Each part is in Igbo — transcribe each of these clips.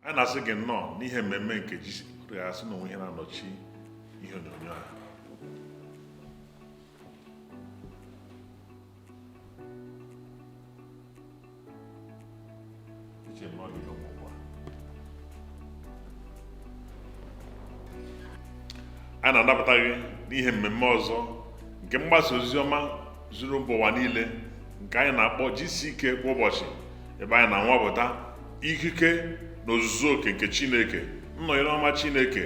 a na-asị gị nnọọ n'ihe mmemme nke GCK asị na onwe ihe na-anọchi ihe onyonyo a. a na-anabata gị n'ihe mmemme ọzọ nke mgbasa ozi ọma zuru mba ụwa niile nke anyị na-akpọ GCK kwa ụbọchị, ebe anyị na-anwapụta ikike na ozuzu oke nke Chineke, nnọnyere ọma Chineke,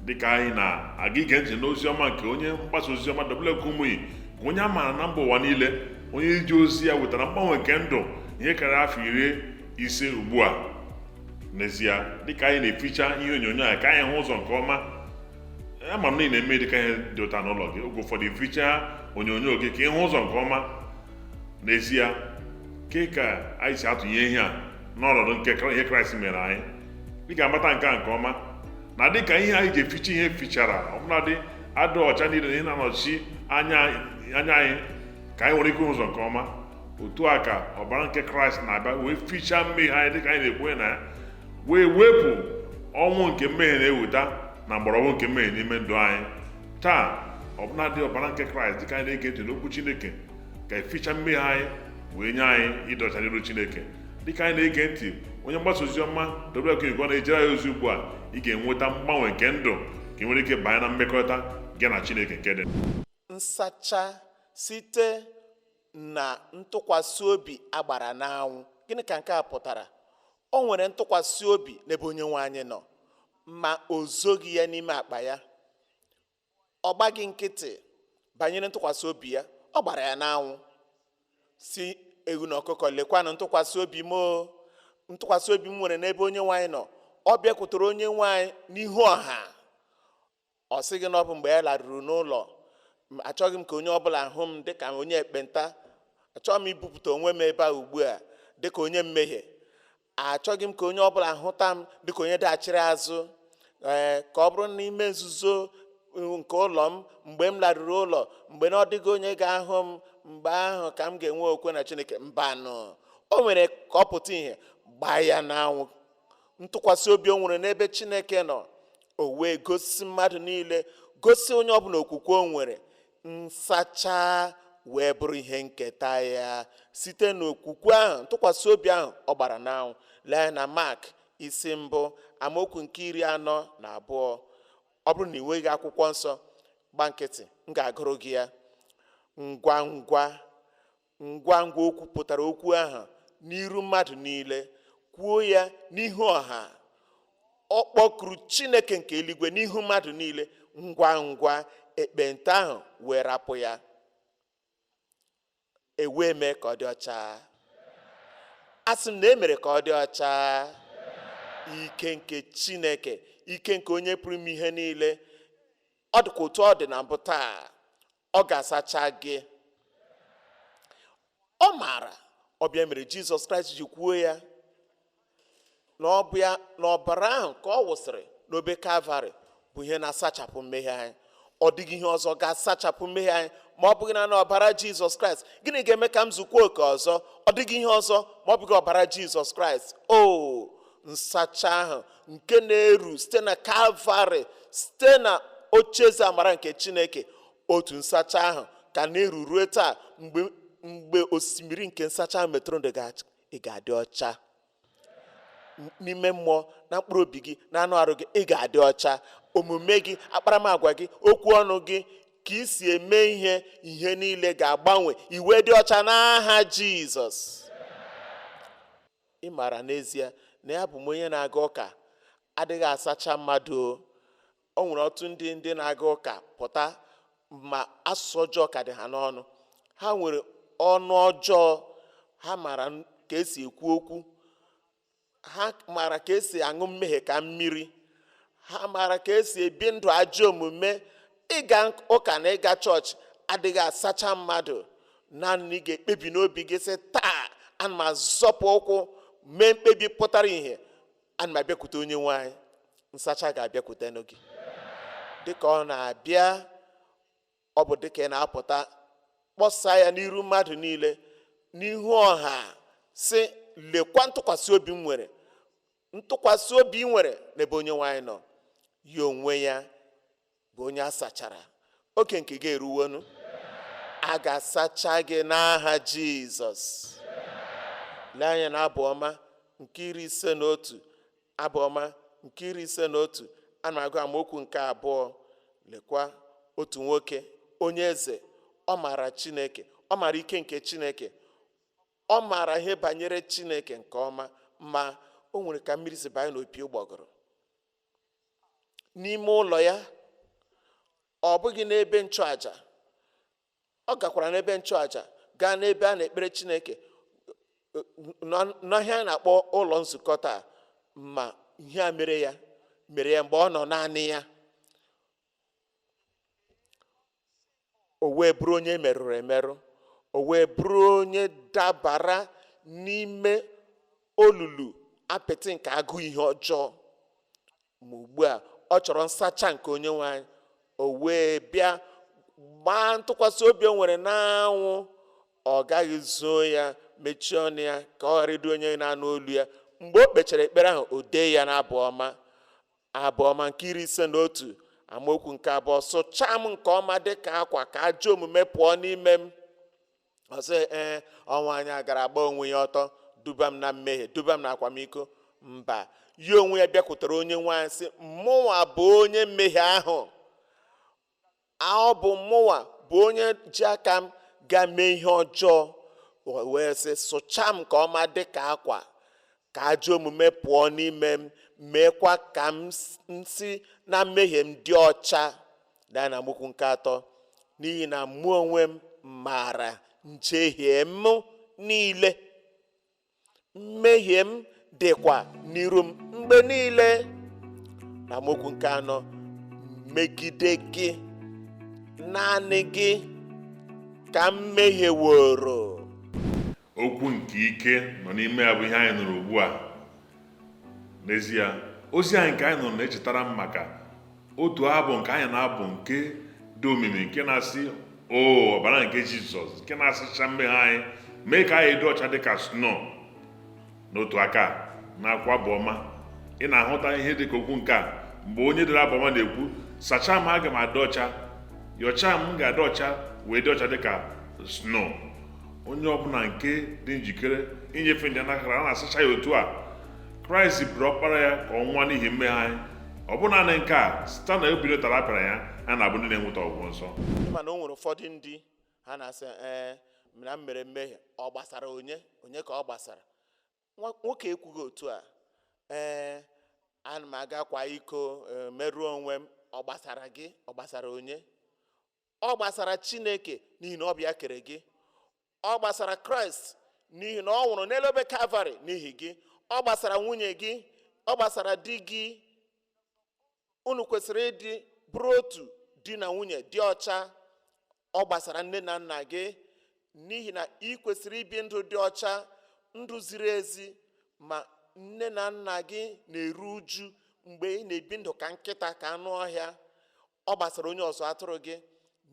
dịka anyị na-aga ige ntị n'ozi ọma nke onye mgbasa ozi ọma Kumuyi, ka onye a maara na mba ụwa niile, onye iji ozi ya wetara mgbanwe nke ndụ ihe karịrị afọ 50 ugbu a. N'ezie, dịka anyị na-eficha ihe onyonyo a ka anyị hụ ụzọ nke ọma, ama m na ị na-eme dịka ihe dị ụta n'ụlọ gị, oge ụfọdụ ificha onyonyo gị ka ịhụ ụzọ nke ọma. N'ezie, ka anyị si atụnye ihe a n'ọnọdụ nke ihe Kraịst mere anyị, ị ga-amata nke ọma na dịka ihe anyị ji eficha ihe fichara, ọbụladị adụ ọcha niile na ihe na-anọchi anya anyị ka anyị nwere ike ụzọ nke ọma. Otu a ka ọbara nke Kraịst na-abịa wee fichaa mmehie anyị dịka anyị na-ekwe na ya, wee wepụ ọnwụ nke mmehie na-eweta na mgbọrọgwụ nke mmehie n'ime ndụ anyị. Taa, ọbụladị ọbara nke Kraịst dịka anyị na-ege ntị n'okwu Chineke ga-eficha mmehie anyị wee nye anyị ịdị ọcha n'iru Chineke. Dịka anyị na-ege ntị, onye mgbasa ozi ọma WK na-ejere ya ozi ugbu a, ị ga-enweta mgbanwe nke ndụ ka ị nwere ike banye na mmekọrịta gị na Chineke nke dị. Nsacha site na ntụkwasị obi agbara n'anwụ. Gịnị ka nke a pụtara? O nwere ntụkwasị obi n'ebe onye nwe anyị nọ, ma o zoghị ya n'ime akpa ya. Ọ gbaghị nkịtị banyere ntụkwasị obi ya, ọ gbara ya n'anwụ. Si ewu na ọkụkọ, lekwanụ ntụkwasị obi m nwere n'ebe onye nwe anyị nọ. Ọ bịakwutere onye nwe anyị n'ihu ọha. Ọ sị gị na ọ bụ mgbe ya laruru n'ụlọ, achọghị m ka onye ọbụla hụ m dịka onye ekpenta, achọghị m ibupụta onwe m ebe a ugbu a dịka onye mmehie, achọghị m ka onye ọbụla hụta m dịka onye daghachiri azụ. Ka ọ bụrụ n'ime nzuzo nke ụlọ m, mgbe m laruru ụlọ, mgbe na ọ dịghị onye ga-ahụ m, mgbe ahụ ka m ga-enwe okwe na Chineke. Mbanụ, o nwere ka ọ pụta ihe, gbaa ya n'anwụ. Ntụkwasị obi o nwere n'ebe Chineke nọ, o wee gosi mmadụ niile, gosi onye ọbụla okwukwe o nwere. Nsacha wee bụrụ ihe nketa ya site n'okwukwe ahụ, ntụkwasị obi ahụ ọ gbara n'anwụ. Lee na Mark isi 1 amaokwu nke 42. Ọ bụrụ na ị nweghị akwụkwọ nsọ, gba nkịtị, m ga-agụrụ gị ya. Ngwa ngwa okwu pụtara okwu ahụ n'iru mmadụ niile, kwuo ya n'ihu ọha. Ọ kpọkuru Chineke nke eluigwe n'ihu mmadụ niile. Ngwa ekpenta ahụ wee rapụ ya, ewee mee ka ọ dị ọcha. Asị m na emere ka ọ dị ọcha. Ike nke Chineke, ike nke onye pụrụ ime ihe niile, ọ dịkwa otu ọ dị na mbụ taa. Ọ ga-asacha gị. Ọ maara, ọbịa mere Jizọs Kraịst ji kwuo ya na ọ bụ ya na ọbara ahụ ka ọ wụsịrị n'obe Kalvarị bụ ihe na-asachapụ mmehie anyị. Ọ dịghị ihe ọzọ ga-asachapụ mmehie anyị ma ọ bụghị na ọbara Jizọs Kraịst. Gịnị ga-eme ka m zukwa oke ọzọ? Ọ dịghị ihe ọzọ ma ọ bụghị ọbara Jizọs Kraịst. Nsacha ahụ nke na-eru site na Kalvarị, site na ocheeze amara nke Chineke. Otu nsacha ahụ ka na-eru ruo taa. Mgbe osimiri nke nsacha ahụ metụrụ ndụ gị, ị ga-adị ọcha n'ime mmụọ, na mkpụrụ obi gị, na anụ arụ gị. Ị ga-adị ọcha. Omume gị, akparamagwa gị, okwu ọnụ gị, ka ị si eme ihe niile ga-agbanwe. Iwe dị ọcha n'aha Jizọs. Ị maara n'ezie na ya bụ onye na-aga ụka adịghị asacha mmadụ. O nwere otu ndị na-aga ụka pụta, ma asụsụ ọjọọ ka dị ha n'ọnụ. Ha nwere ọnụ ọjọọ. Ha mara ka esi ekwu okwu. Ha mara ka esi aṅụ mmehie ka mmiri. Ha mara ka esi ebi ndụ ajọ omume. Ịga ụka na ịga chọọchị adịghị asacha mmadụ. Naanị ga-ekpebi n'obi gị sị, taa ana m azọpụ ụkwụ mee mkpebi pụtara ihe, ana m abịakwute onye nwe anyị. Nsacha ga-abịakwute n'oge. Dịka ọ na-abịa, ọ bụ dịka ị na-apụta, kpọsaa ya n'iru mmadụ niile, n'ihu ọha, sị, lekwa ntụkwasị obi m nwere. ntụkwasị obi ị nwere n'ebe onye nwe anyị nọ, ya onwe ya bụ onye a sachara. Oge nke gị eruwonu, a ga-asacha gị n'aha Jizọs. Lee anya na abụ ọma nke 51, abụ ọma nke 51, ana m agụ amaokwu nke 2. Lekwa otu nwoke onye eze, ọ maara Chineke, ọ maara ike nke Chineke, ọ maara ihe banyere Chineke nke ọma, ma o nwere ka mmiri si banye n'opi ụgbọgụrụ n'ime ụlọ ya. Ọ bụghị n'ebe nchụaja, ọ gakwara n'ebe nchụaja, gaa n'ebe a na-ekpere Chineke, n'ọhịa a na-akpọ ụlọ nzukọ taa, ma ihe a mere ya mgbe ọ nọ naanị ya. O wee bụrụ onye merụrụ emerụ, o wee bụrụ onye dabara n'ime olulu apịtị nke agụ ihe ọjọọ. Ma ugbu a ọ chọrọ nsacha nke onye nwe anyị. O wee bịa gbaa ntụkwasị obi o nwere n'anwụ. Ọ gaghị zoo ya, mechie ọnụ ya ka ọ ghara ịdị onye na-anụ olu ya. Mgbe o kpechara ekpere ahụ, o dee ya n'abụ ọma, abụ ọma nke 51, amaokwu nke 2. Sụchaa m nke ọma dị ka akwa, ka ajọ omume pụọ n'ime m. Ọ sị, ọnwa anyị agara agba onwe ya ọtọ, duba m na mmehie, duba m na akwamiko. Mba, ya onwe ya bịakwutere onye nwaanyị sị, mụnwa bụ onye mmehie ahụ. Ọ bụ mụnwa bụ onye ji aka m ga mee ihe ọjọọ. Wee sị, sụchaa m nke ọma dị ka akwa, ka ajọ omume pụọ n'ime m, meekwa ka m si na mmehie m dị ọcha. Daa na amaokwu nke 3. N'ihi na mụ onwe m maara njehie m niile, mmehie m dịkwa n'iru m mgbe niile. Na amaokwu nke 4. Megide gị, naanị gị ka mmehie woro. Okwu nke ike nọ n'ime ya bụ ihe anyị nụrụ ugbu a. N'ezie, ozi anyị nke anyị nụrụ na-echetara m maka otu abụ nke anyị na-abụ nke dị omimi, nke na-asị, o ọbara nke Jizọs, nke na-asịcha mmehie anyị, mee ka anyị dị ọcha dị ka snow. N'otu aka, na-akwa abụ ọma, ị na-ahụta ihe dị ka okwu nke a, mgbe onye dere abụ ọma na-ekwu, sachaa m, aga m adị ọcha, yọchaa m, ga-adị ọcha, wee dị ọcha dị ka snow. Onye ọbụla nke dị njikere inyefe ndị n'aka, a na-asacha ya otu a. Kraịst bụrụ ọkpara ya ka ọ nwụọ n'ihi mmehie anyị. Ọ bụ naanị nke a, site na obi tara apịara ya, a na-abụ ndị na-enweta ọgwụgwọ nsọ. Mana o nwere ụfọdụ ndị ha na-asị, na m mere mmehie, ọ gbasara onye ka ọ gbasara. Nwoke ekwughị otu a. Ana m aga kwa iko, merụọ onwe m. Ọ gbasara gị, ọ gbasara onye? Ọ gbasara Chineke n'ihi na ọ bụ ya kere gị. Ọ gbasara Kraịst n'ihi na ọ nwụrụ n'elu obe Kalvarị n'ihi gị. Ọ gbasara nwunye gị, ọ gbasara di gị. Unu kwesịrị ịdị bụrụ otu di na nwunye dị ọcha. Ọ gbasara nne na nna gị n'ihi na ị kwesịrị ibi ndụ dị ọcha, ndụ ziri ezi. Ma nne na nna gị na-eru uju mgbe ị na-ebi ndụ ka nkịta, ka anụ ọhịa. Ọ gbasara onye ọzọ atụrụ gị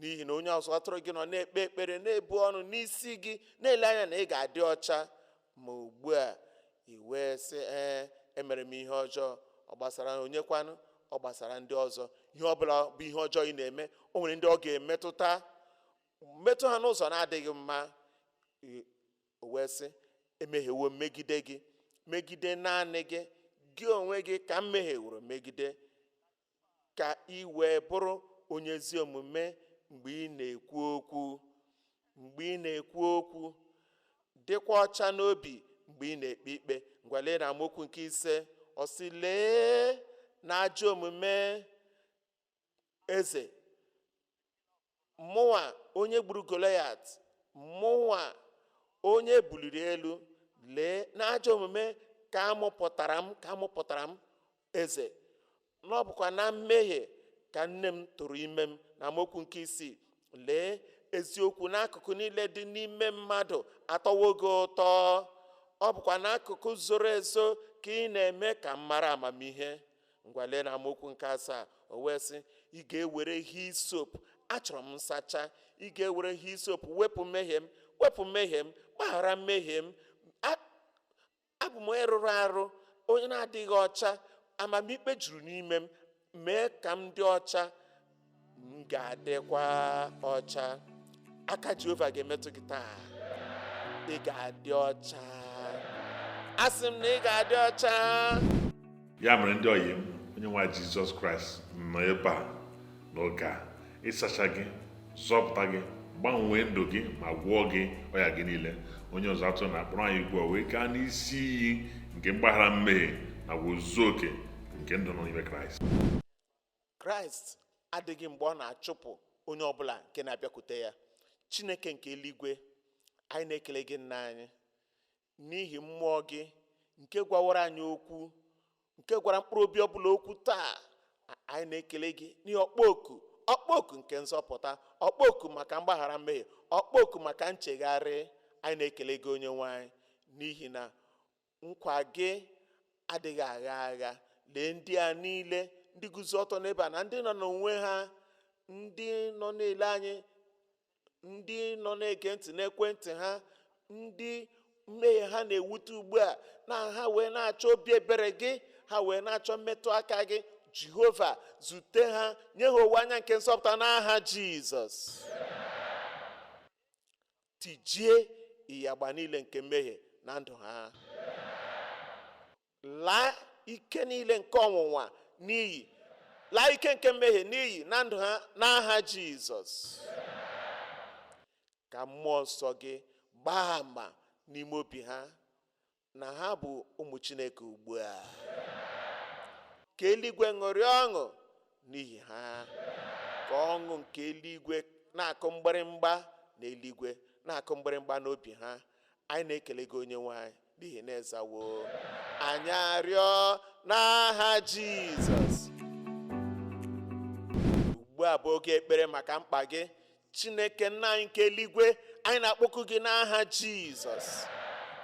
n'ihi na onye ọzọ atụrụ gị nọ na-ekpe ekpere, na-ebu ọnụ n'isi gị, na-ele anya na ị ga-adị ọcha. Ma ugbu a i wee sị, emere m ihe ọjọọ. Ọ gbasara onye kwanụ? Ọ gbasara ndị ọzọ. Ihe ọbụla bụ ihe ọjọọ ị na-eme, o nwere ndị ọ ga-emetụta, metụ ha n'ụzọ na-adịghị mma. O wee sị, emehiewo megide gị, megide naanị gị, gị onwe gị ka mmehie wuru megide, ka ị wee bụrụ onye ezi omume mgbe ị na-ekwu okwu. Mgbe ị na-ekwu okwu, dịkwa ọcha n'obi mgbe ị na-ekpe ikpe. Ngwa lee na amaokwu nke 5. Ọ sị, lee na ajọ omume eze, mụnwa onye gburu Goliat, mụnwa onye buliri elu, lee na ajọ omume ka amụpụtara m eze. Na ọ bụkwa na mmehie ka nne m tụrụ ime m. Na amaokwu nke 6. Lee, eziokwu n'akụkụ niile dị n'ime mmadụ atọwo gị ụtọ. Ọ bụkwa n'akụkụ zoro ezo ka ị na-eme ka m mara amamihe. Ngwa lee na amaokwu nke 7. O wee sị, ị ga-ewere hisop, achọrọ m nsacha. Ị ga-ewere hisop, wepụ mmehie m, gbaghara mmehie m. Abụ m onye rụrụ arụ, onye na-adịghị ọcha, amamikpe juru n'ime m, mee ka m dị ọcha, m ga-adịkwa ọcha. Aka Jehova ga-emetụ gị taa, ị ga-adị ọcha. Asị m na ị ga-adị ọcha. Ya mere ndị ọyị m, onye nwe Jizọs Kraịst nọ ebe a n'oge a ịsacha gị, zọpụta gị, gbanwee ndụ gị ma gwọọ gị ọya gị niile. Onye ọzọ atụ na-akpọrọ anyị ugbu a wee gaa n'isi iyi nke mgbaghara mmehie na ozuzu oke nke ndụ nọ n'ime Kraịst. Kraịst adịghị mgbe ọ na-achụpụ onye ọbụla nke na-abịakwute ya. Chineke nke eluigwe, anyị na-ekele gị nna anyị n'ihi mmụọ gị nke gwawara anyị okwu, nke gwara mkpụrụ obi ọbụla okwu taa. Anyị na-ekele gị n'ihi ọkpọoku nke nzọpụta, ọkpọoku maka mgbaghara mmehie, ọkpọoku maka nchegharị. Anyị na-ekele gị onye nwe anyị n'ihi na nkwa gị adịghị agha agha. Lee ndị a niile ndị guzo ọtọ n'ebe a, na ndị nọ n'onwe ha, ndị nọ na-ele anyị, ndị nọ na-ege ntị n'ekwentị ha, ndị mmehie ha na-ewute ugbu a, na ha wee na-achọ obi ebere gị, ha wee na-achọ mmetụ aka gị. Jehova, zute ha, nye ha owuwe anya nke nsọpụta n'aha Jizọs. Tijie ịyagba niile nke mmehie na ndụ ha. Laa ike niile nke ọnwụnwa n'iyi, laa ike nke mmehie n'iyi na ndụ ha n'aha Jizọs. Ka mmụọ nsọ gị gbaa ama n'ime obi ha na ha bụ ụmụ Chineke ugbu a. Ka eluigwe ṅụrịa ọṅụ n'ihi ha. Ka ọṅụ nke eluigwe na-akụ mgbịrịmgba n'eluigwe, na-akụ mgbịrịmgba n'obi ha. Anyị na-ekele gị onye nwe anyị n'ihi na ezawo anyị arịọ n'aha Jizọs. Ugbu a bụ oge ekpere maka mkpa gị. Chineke nna anyị nke eluigwe, anyị na-akpọku gị n'aha Jizọs.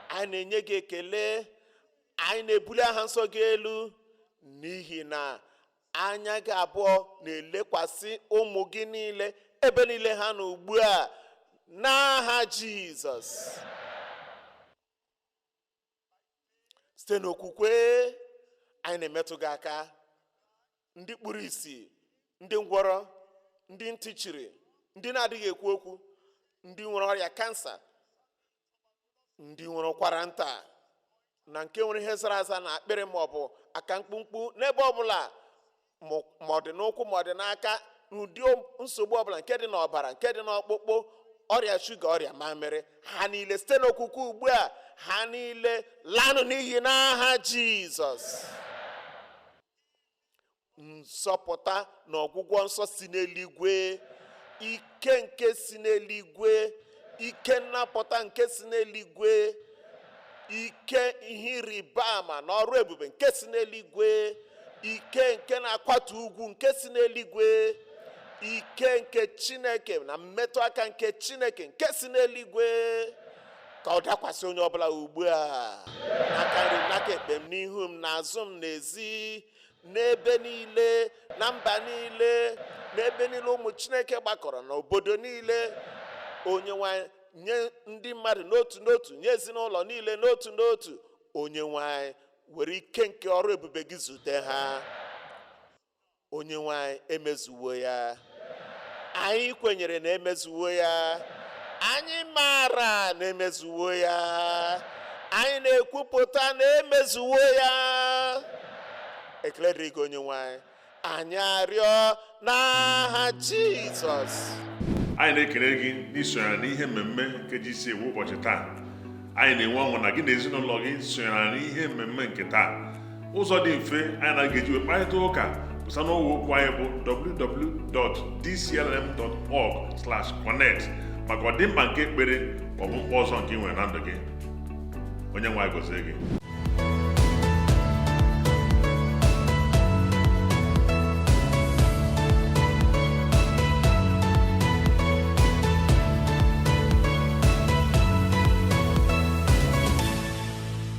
Anyị na-enye gị ekele, anyị na-ebuli aha nsọ gị elu n'ihi na anya gị abụọ na-elekwasị ụmụ gị niile ebe niile ha nọ ugbu a n'aha Jizọs. Site n'okwukwe, anyị na-emetụ gị aka. Ndị kpuru ìsì, ndị ngwọrọ, ndị ntị chiri, ndị na-adịghị ekwu okwu, ndị nwere ọrịa kansa, ndị nwere ụkwara nta, na nke nwere ihe zara aza na akpịrị ma ọ bụ aka mkpụmkpụ n'ebe ọbụla, ma ọ dị n'ụkwụ ma ọ dị n'aka, n'ụdị nsogbu ọbụla nke dị n'ọbara, nke dị n'ọkpụkpụ, ọrịa shuga, ọrịa mamịrị, ha niile site n'okwukwe ugbu a, ha niile lanụ n'iyi n'aha Jizọs. Nsọpụta na ọgwụgwọ nsọ si n'eluigwe, ike nke si n'eluigwe, ike nnapụta nke si n'eluigwe, ike ihe ịrịba ama na ọrụ ebube nke si n'eluigwe, ike nke na-akwatu ugwu nke si n'eluigwe, ike nke Chineke na mmetụ aka nke Chineke nke si n'eluigwe, ka ọ dakwasị onye ọbụla ugbu a, n'aka nri m, n'aka ekpe m, n'ihu m, n'azụ m, n'ezi, n'ebe niile, na mba niile, n'ebe niile ụmụ Chineke gbakọrọ, n'obodo niile. Onye nwanyị, nye ndị mmadụ n'otu n'otu, nye ezinụlọ niile n'otu n'otu. Onye nwanyị, were ike nke ọrụ ebube gị zute ha. Onye nwanyị, emezuwo ya. Anyị kwenyere na emezuwo ya. Anyị maara na emezuwo ya. Anyị na-ekwupụta na emezuwo ya. Ekele dịrị gị onye nwanyị. Anyị arịọ n'aha Jizọs. Anyị na-ekele gị n'isonyere n'ihe mmemme nke GCK ụbọchị taa. Anyị na-enwe ọṅụ na gị na ezinụlọ gị sonyere n'ihe mmemme nke taa. Ụzọ dị mfe anyị na-eji wee kparịta ụka pụsa n'ọwa okwu anyị bụ www.dclm.org/connect maka ọdịmkpa nke ekpere maọbụ mkpa ọzọ nke ị nwere na ndụ gị. Onye nwe anyị gọzie gị.